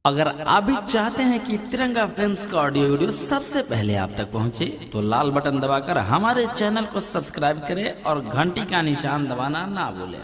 अगर आप भी चाहते हैं कि तिरंगा फिल्म्स का ऑडियो वीडियो सबसे पहले आप तक पहुंचे, तो लाल बटन दबाकर हमारे चैनल को सब्सक्राइब करें और घंटी का निशान दबाना ना भूलें।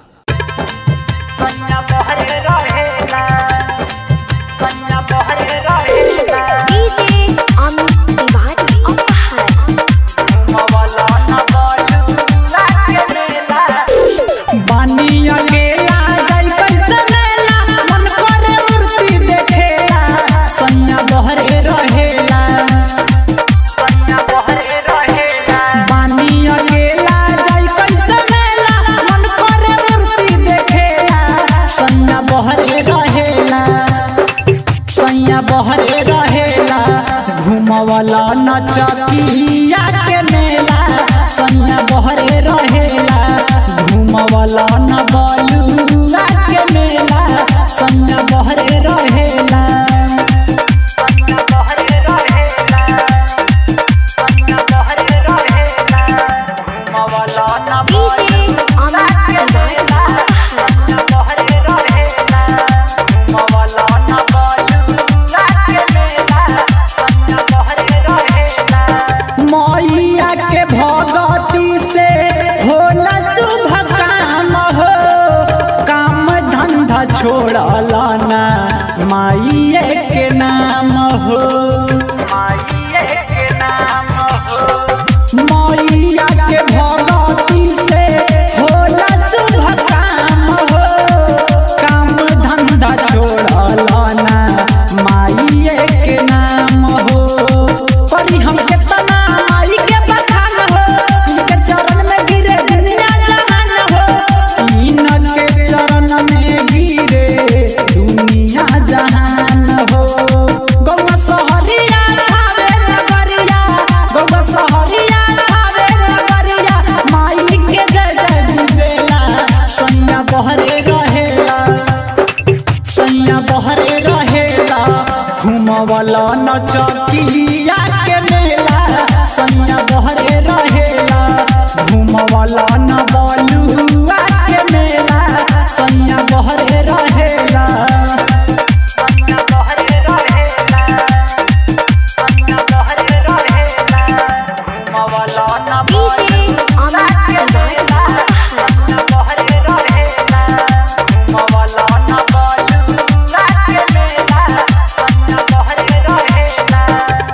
बहरे रहेला घूमवला नचकिया के मेला, सैया बहरे रहेला घूमवला न बलुआ के मेला, सैया बहरे रहेला। छोड़ला ना माइये के नाम हो, मैया के भगती से होला शुभ काम हो, काम धंधा छोड़ला ना माइये के नाम हो। परी हम कितना माई के बखान हो, इनके चरण में गिरे दुनिया जहान हो, इनके चरण में गिरे दुनिया जहान हो। गौवा सहरिया थावे नगरिया, गौवा सहरिया थावे नगरिया, माई के जय जय गुजेला, सैया बहरे रहेला, सैया बहरे रहेला घूमवला नचकिया के मेला, सैया बहरे रहेला घूमवला न बलुआ के मेला, सैया बहरे रहेला।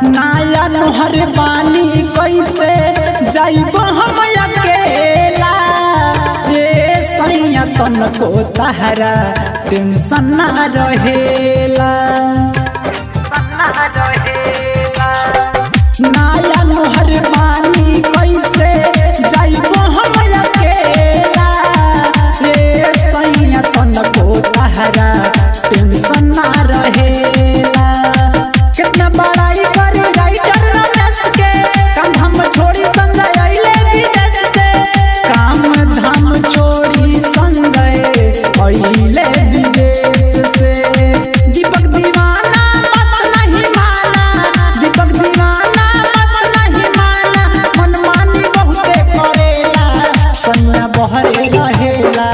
नाया नहर पानी कैसे जाइब हम अकेला, रे सैया तनको तहरा टेंशन ना रहेला। नाया नहर पानी कैसे जाइब हम अकेला, रे सैया तनको तहरा टेंशन ना रहेला। कितना बड़ाई कर राइटर रमेश के, काम धाम छोड़ी संजय अइले विदेश से, काम धाम छोड़ी संजय अइले विदेश से। दीपक दीवाना मत नहीं माना, दीपक दीवाना मत नहीं माना, मनमानी बहुते करेला, सैया बहरे रहेला,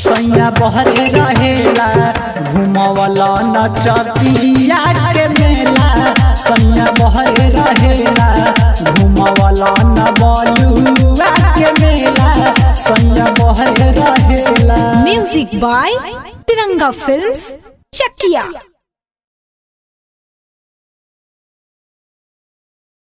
सैया बहरे रहेला घूमवला नचकिया के मेला, सैया बहरे रहेला घूमवला न बलुआ के मेला, सैया बहरे रहेला। म्यूजिक बाय तिरंगा फिल्म्स चकिया।